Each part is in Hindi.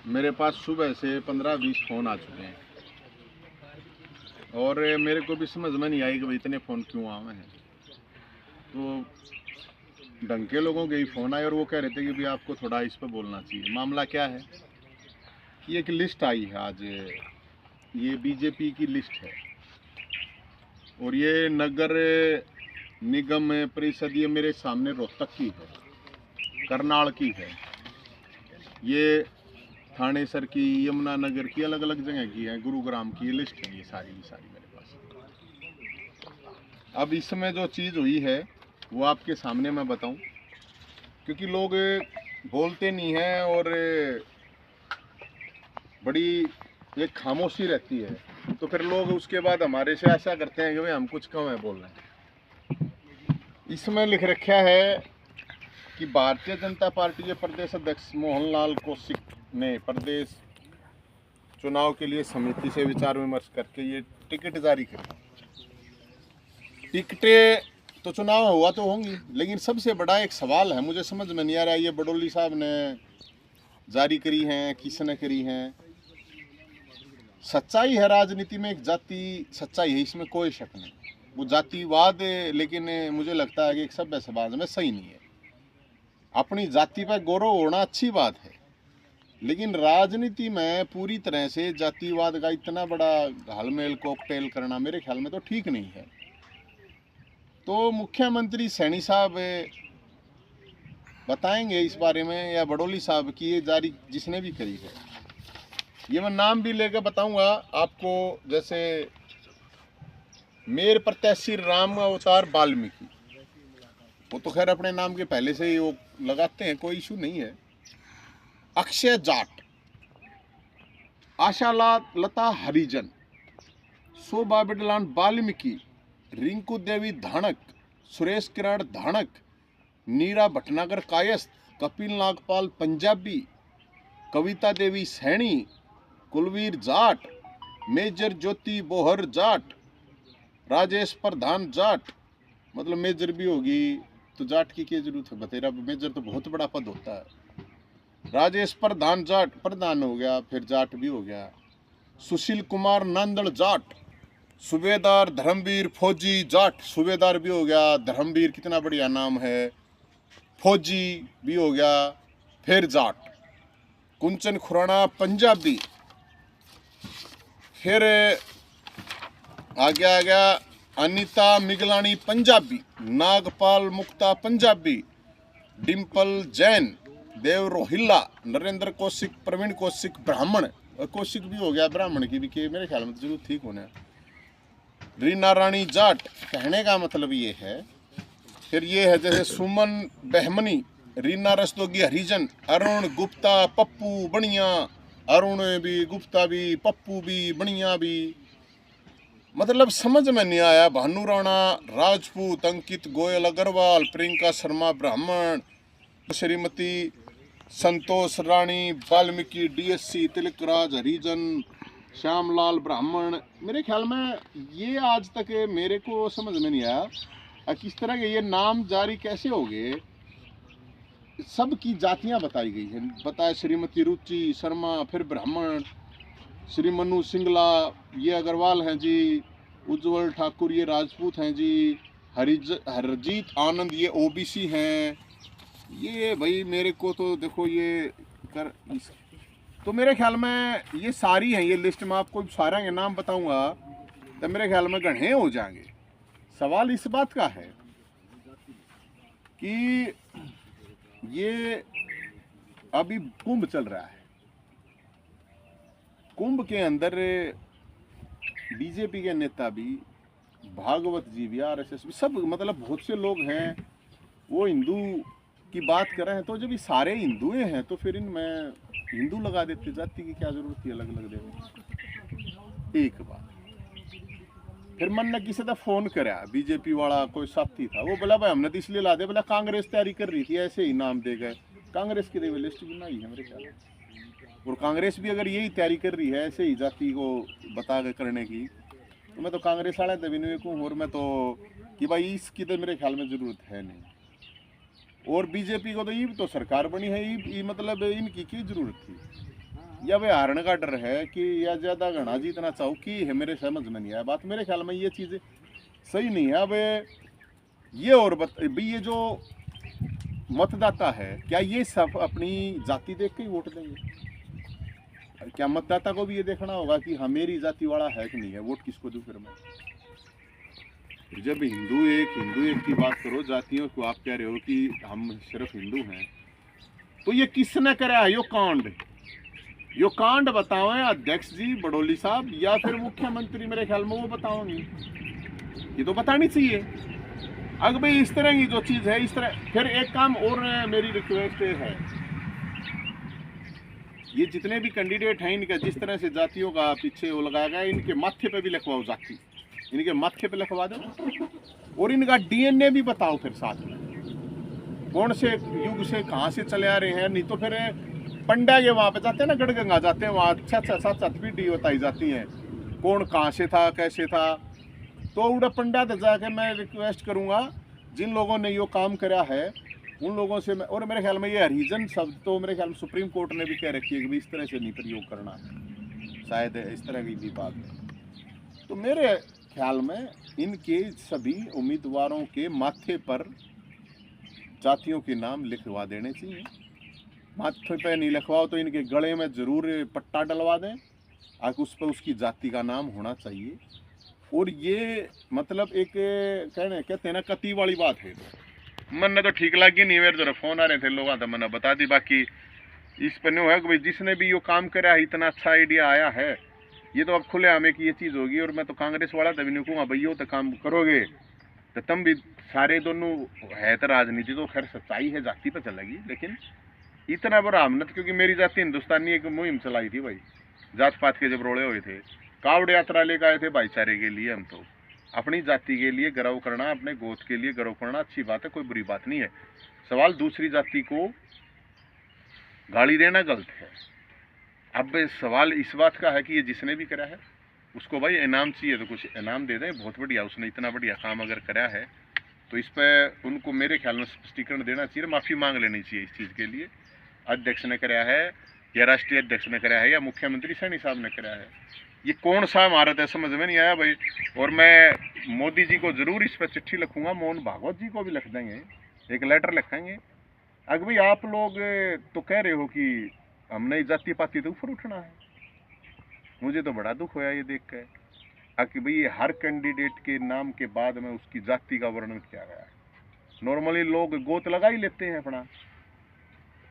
मेरे पास सुबह से 15-20 फ़ोन आ चुके हैं और मेरे को भी समझ में नहीं आई कि भाई इतने फ़ोन क्यों आए हैं। तो ढंग के लोगों के ही फ़ोन आए और वो कह रहे थे कि भाई आपको थोड़ा इस पे बोलना चाहिए। मामला क्या है कि एक लिस्ट आई है आज, ये बीजेपी की लिस्ट है और ये नगर निगम परिषद ये मेरे सामने रोहतक की है, करनाल की है, ये थानेसर की, यमुनानगर की, अलग अलग जगह की है, गुरुग्राम की, ये लिस्ट है ये सारी मेरे पास। अब इसमें जो चीज़ हुई है वो आपके सामने मैं बताऊं, क्योंकि लोग बोलते नहीं हैं और बड़ी एक खामोशी रहती है, तो फिर लोग उसके बाद हमारे से ऐसा करते हैं कि भाई हम कुछ कम है बोल रहे हैं। इसमें लिख रखा है कि भारतीय जनता पार्टी के प्रदेश अध्यक्ष मोहनलाल कौशिक ने प्रदेश चुनाव के लिए समिति से विचार विमर्श करके ये टिकट जारी करी। टिकटें तो चुनाव हुआ तो होंगी, लेकिन सबसे बड़ा एक सवाल है, मुझे समझ में नहीं आ रहा है, ये बडोली साहब ने जारी करी हैं, किसने करी हैं। सच्चाई है राजनीति में, एक जाति सच्चाई है, इसमें कोई शक नहीं। वो जातिवाद लेकिन मुझे लगता है कि एक सभ्य समाज में सही नहीं है। अपनी जाति पर गौरव होना अच्छी बात है, लेकिन राजनीति में पूरी तरह से जातिवाद का इतना बड़ा घालमेल कॉकटेल करना मेरे ख्याल में तो ठीक नहीं है। तो मुख्यमंत्री सैनी साहब बताएंगे इस बारे में, या बडोली साहब की ये जारी जिसने भी करी है, ये मैं नाम भी लेकर बताऊंगा आपको। जैसे मेर प्रत्याशी राम अवतार वाल्मीकि, वो तो खैर अपने नाम के पहले से ही वो लगाते हैं, कोई इशू नहीं है। अक्षय जाट, आशा लता हरिजन, शोभा बिडलान वाल्मीकि, रिंकू देवी धाणक, सुरेश किरण धाणक, नीरा भटनागर कायस्थ, कपिल नागपाल पंजाबी, कविता देवी सैनी, कुलवीर जाट, मेजर ज्योति बोहर जाट, राजेश प्रधान जाट, मतलब मेजर भी होगी तो जाट की क्या जरूरत है, बतेरा मेजर तो बहुत बड़ा पद होता है। राजेश प्रधान जाट, प्रधान हो गया फिर जाट भी हो गया। सुशील कुमार नांदड़ जाट, सूबेदार धर्मवीर फौजी जाट, सूबेदार भी हो गया, धर्मवीर कितना बढ़िया नाम है, फौजी भी हो गया, फिर जाट। कुंचन खुराना पंजाबी, फिर आ गया अनीता मिगलानी पंजाबी, नागपाल मुक्ता पंजाबी, डिम्पल जैन, देव रोहिल्ला, नरेंद्र कौशिक, प्रवीण कौशिक ब्राह्मण, कौशिक भी हो गया ब्राह्मण की भी के मेरे ख्याल में जरूर ठीक होना। रीना रानी जाट, कहने का मतलब ये है। फिर ये है जैसे सुमन बहमनी, रीना रस्तोगी हरिजन, अरुण गुप्ता, पप्पू बनिया, अरुण भी, गुप्ता भी, पप्पू भी, बनिया भी, मतलब समझ में नहीं आया। भानु राणा राजपूत, अंकित गोयल अग्रवाल, प्रियंका शर्मा ब्राह्मण, श्रीमती संतोष रानी वाल्मीकि, डीएससी तिलकराज हरिजन, श्यामलाल ब्राह्मण। मेरे ख्याल में ये आज तक मेरे को समझ में नहीं आया किस तरह के ये नाम जारी कैसे हो गए। सब की जातियां बताई गई हैं, बताया श्रीमती रुचि शर्मा, फिर ब्राह्मण, श्री मनु सिंगला ये अग्रवाल हैं जी, उज्जवल ठाकुर ये राजपूत हैं जी, हरजीत आनंद ये ओबीसी हैं। ये भाई मेरे को तो देखो ये कर, तो मेरे ख्याल में ये सारी हैं, ये लिस्ट में आपको सारा के नाम बताऊंगा तो मेरे ख्याल में गढ़े हो जाएंगे। सवाल इस बात का है कि ये अभी कुंभ चल रहा है, कुंभ के अंदर बीजेपी के नेता भी, भागवत जी भी, आरएसएस भी, सब मतलब बहुत से लोग हैं वो हिंदू की बात कर रहे हैं। तो जब ये सारे हिंदू हैं तो फिर इनमें हिंदू लगा देते, जाति की क्या जरूरत थी अलग अलग देने। एक बात फिर मन ने किसी ने फोन करा, बीजेपी वाला कोई साथी था, वो बोला भाई हमने तो इसलिए ला दे, बोला कांग्रेस तैयारी कर रही थी, ऐसे ही नाम दे गए। कांग्रेस की लिस्ट बनाई है मेरे ख्याल में, और कांग्रेस भी अगर यही तैयारी कर रही है ऐसे ही जाति को बता के करने की, तो मैं तो कांग्रेस वाले दबीनुए को, और मैं तो कि भाई इसकी तो मेरे ख्याल में जरूरत है नहीं। और बीजेपी को तो ये तो सरकार बनी है, ये मतलब इनकी की जरूरत थी। या वे हारने का डर है कि या ज्यादा घना जीतना चाहो की है, मेरे समझ में नहीं आया बात। मेरे ख्याल में ये चीज सही नहीं है। अब ये और भाई ये जो मतदाता है क्या ये सब अपनी जाति देख के ही वोट देंगे? क्या मतदाता को भी ये देखना होगा कि हाँ मेरी जाति वाला है कि नहीं है, वोट किसको दूं फिर मैं? जब हिंदू एक की बात करो, जातियों को आप कह रहे हो कि हम सिर्फ हिंदू हैं, तो ये किसने करा है यो कांड बताओ अध्यक्ष जी बड़ोली साहब या फिर मुख्यमंत्री, मेरे ख्याल में वो बताओगे, ये तो बतानी चाहिए। अगर भाई इस तरह की जो चीज है इस तरह, फिर एक काम और मेरी रिक्वेस्ट है, ये जितने भी कैंडिडेट हैं इनका जिस तरह से जातियों का पीछे वो लगाया गया, इनके माथे पे भी लिखवाओ जाति, इनके माथे पे लिखवा दो और इनका डीएनए भी बताओ फिर साथ में, कौन से युग से कहाँ से चले आ रहे हैं। नहीं तो फिर पंडा के वहाँ पे जाते हैं ना, गढ़गंगा जाते हैं, वहाँ 6-7 पीढ़ी बताई जाती हैं कौन कहाँ से था कैसे था। तो उड़ा पंडा तक जाके मैं रिक्वेस्ट करूँगा जिन लोगों ने यो काम करा है उन लोगों से मैं, और मेरे ख्याल में ये हरिजन शब्द तो मेरे ख्याल में सुप्रीम कोर्ट ने भी कह रखी है कि इस तरह से नहीं प्रयोग करना है, शायद इस तरह की भी बात है। तो मेरे ख्याल में इनके सभी उम्मीदवारों के माथे पर जातियों के नाम लिखवा देने चाहिए। माथे पे नहीं लिखवाओ तो इनके गले में जरूर पट्टा डलवा दें, आगे उस पर उसकी जाति का नाम होना चाहिए। और ये मतलब एक कहते हैं ना कती वाली बात है, तो मन ने तो ठीक लगी नहीं, मेरे जरा फोन आ रहे थे लोगों तो मैंने बता दी। बाकी इस पर नहीं है कि भाई जिसने भी ये काम करा है, इतना अच्छा आइडिया आया है, ये तो अब खुले आमे की ये चीज़ होगी। और मैं तो कांग्रेस वाला तभी नहीं कहूँगा भाई यो तो काम करोगे तो तुम भी सारे दोनों है तो राजनीति तो खैर सच्चाई है, जाति पर चलेगी, लेकिन इतना बड़ा हमने तो, क्योंकि मेरी जाति हिंदुस्तानी एक मुहिम चलाई थी भाई, जात पात के जब रोड़े हुए थे, कावड़ यात्रा लेकर आए थे भाईचारे के लिए। हम तो अपनी जाति के लिए गर्व करना, अपने गोद के लिए गर्व करना अच्छी बात है, कोई बुरी बात नहीं है। सवाल दूसरी जाति को गाली देना गलत है। अब सवाल इस बात का है कि ये जिसने भी करा है उसको भाई इनाम चाहिए तो कुछ इनाम दे दें, बहुत बढ़िया, उसने इतना बढ़िया काम अगर करा है तो इस पर उनको मेरे ख्याल में स्पष्टीकरण देना चाहिए, माफ़ी मांग लेनी चाहिए इस चीज़ के लिए। अध्यक्ष ने कराया है या राष्ट्रीय अध्यक्ष ने कराया है या मुख्यमंत्री सैनी साहब ने कराया है, ये कौन सा भारत है समझ में नहीं आया भाई। और मैं मोदी जी को ज़रूर इस पर चिट्ठी लिखूंगा, मोहन भागवत जी को भी लिख देंगे, एक लेटर लिखेंगे। अगर भाई आप लोग तो कह रहे हो कि हमने जाति पाति तो ऊपर उठना है, मुझे तो बड़ा दुख होया ये देख कर कि भाई हर कैंडिडेट के नाम के बाद में उसकी जाति का वर्णन किया गया है। नॉर्मली लोग गोत लगा ही लेते हैं अपना,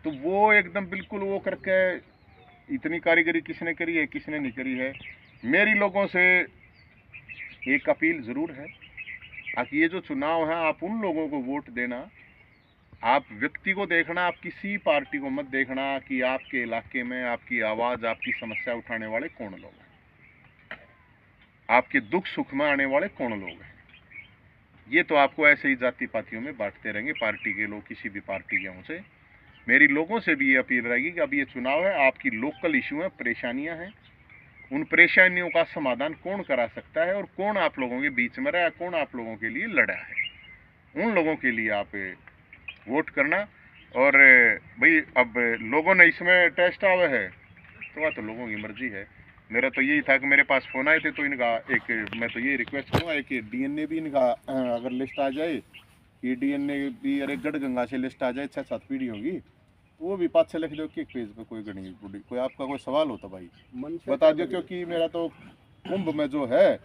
तो वो एकदम बिल्कुल वो करके इतनी कारीगरी किसने करी है किसने नहीं करी है। मेरी लोगों से एक अपील ज़रूर है कि ये जो चुनाव है आप उन लोगों को वोट देना, आप व्यक्ति को देखना, आप किसी पार्टी को मत देखना कि आपके इलाके में आपकी आवाज़ आपकी समस्या उठाने वाले कौन लोग हैं, आपके दुख सुख में आने वाले कौन लोग हैं। ये तो आपको ऐसे ही जाति पातियों में बांटते रहेंगे पार्टी के लोग, किसी भी पार्टी के हों से। मेरी लोगों से भी ये अपील रहेगी कि अब ये चुनाव है, आपकी लोकल इशू है, परेशानियां हैं, उन परेशानियों का समाधान कौन करा सकता है और कौन आप लोगों के बीच में रहा, कौन आप लोगों के लिए लड़ा है, उन लोगों के लिए आप वोट करना। और भाई अब लोगों ने इसमें टेस्ट आवे है तो वह तो लोगों की मर्जी है। मेरा तो यही था कि मेरे पास फ़ोन आए थे तो इनका एक मैं तो ये रिक्वेस्ट करूँगा कि डीएनए भी इनका अगर लिस्ट आ जाए कि डीएनए भी, अरे गढ़गंगा से लिस्ट आ जाए 6-7 पीढ़ी होगी, वो भी 5-6 लिख दो कि एक पेज पे, कोई गणित बुढ़ी कोई आपका कोई सवाल हो तो भाई बता दो। क्योंकि मेरा तो कुंभ में जो है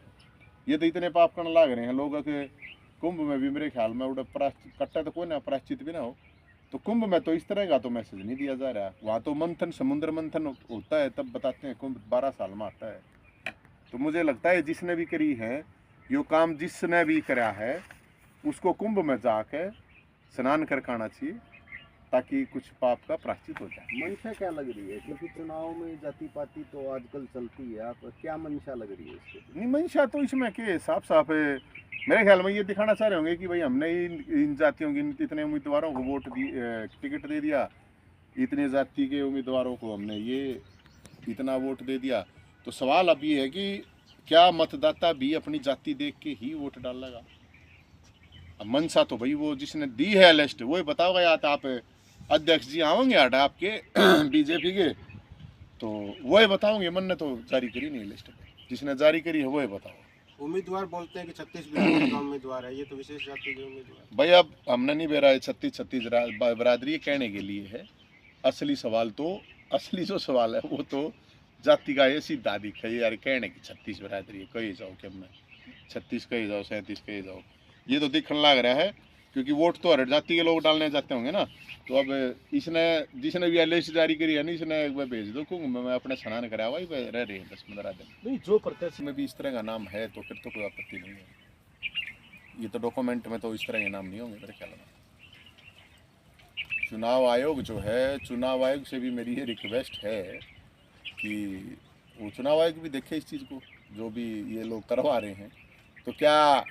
ये तो इतने पाप करने लग रहे हैं लोग के, कुंभ में भी मेरे ख्याल में उड़ा कट्टा तो कोई ना प्रायश्चित भी ना हो, तो कुंभ में तो इस तरह का तो मैसेज नहीं दिया जा रहा। वहाँ तो मंथन, समुद्र मंथन होता है तब बताते हैं, कुंभ 12 साल में आता है। तो मुझे लगता है जिसने भी करी है यो काम, जिसने भी करा है उसको कुंभ में जाके स्नान करके आना चाहिए ताकि कुछ पाप का प्रायश्चित हो जाए। मंशा क्या लग रही है, क्योंकि चुनाव में जाति पाति तो आजकल चलती है, आप क्या मंशा लग रही है इसके? नहीं मंशा तो इसमें के साफ साफ मेरे ख्याल में ये दिखाना चाह रहे होंगे कि भाई हमने इन जातियों की इतने उम्मीदवारों को वोट दी, टिकट दे दिया, इतने जाति के उम्मीदवारों को हमने ये इतना वोट दे दिया। तो सवाल अब ये है कि क्या मतदाता भी अपनी जाति देख के ही वोट डालेगा? अब मनसा तो भाई वो जिसने दी है लिस्ट वो बताओगे, या तो आप अध्यक्ष जी आओगे आटा आपके बीजेपी के तो वो बताओगे, मन ने तो जारी करी नहीं लिस्ट, जिसने जारी करी है वो बताओ। उम्मीदवार बोलते हैं कि 36 बिरादरी का उम्मीदवार है, ये तो विशेष जाति के उम्मीदवार। भाई अब हमने नहीं बेरा है 36 बरादरी ये कहने के लिए है। असली सवाल तो, असली जो सवाल है वो तो जाति का ये सीधा दिखा यार, कहने की 36 बरादरी है, कही जाओ कि मैं 36 कही जाओ 37 कही जाओ, ये तो दिखने लग रहा है। क्योंकि वोट तो हर जाति के लोग डालने जाते होंगे ना। तो अब इसने जिसने भी लिस्ट जारी करी है ना, इसने एक बार भेज दो क्योंकि मैं अपने स्नान करा हुआ ही रह रहे हैं 10-15 दिन। नहीं, जो प्रत्याशी में भी इस तरह का नाम है तो फिर तो कोई आपत्ति नहीं है। ये तो डॉक्यूमेंट में तो इस तरह के नाम नहीं होंगे मेरे ख्याल में। चुनाव आयोग जो है, चुनाव आयोग से भी मेरी ये रिक्वेस्ट है कि वो चुनाव आयोग भी देखे इस चीज़ को, जो भी ये लोग करवा रहे हैं। तो क्या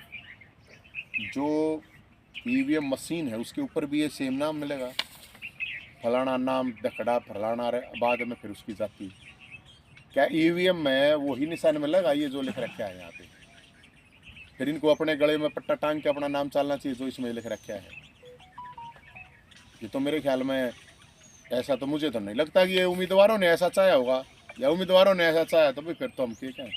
जो ईवीएम मशीन है उसके ऊपर भी ये सेम नाम मिलेगा, फलाना नाम दखड़ा फलाना बाद में फिर उसकी जाति, क्या ईवीएम में वही निशान मिलेगा ये जो लिख रखा है यहाँ पे? फिर इनको अपने गले में पट्टा टांग के अपना नाम चलना चाहिए जो इसमें लिख रखा है। ये तो मेरे ख्याल में ऐसा तो मुझे तो नहीं लगता कि ये उम्मीदवारों ने ऐसा चाहा होगा, या उम्मीदवारों ने ऐसा चाहा तो भाई फिर तो हम क्या कहें।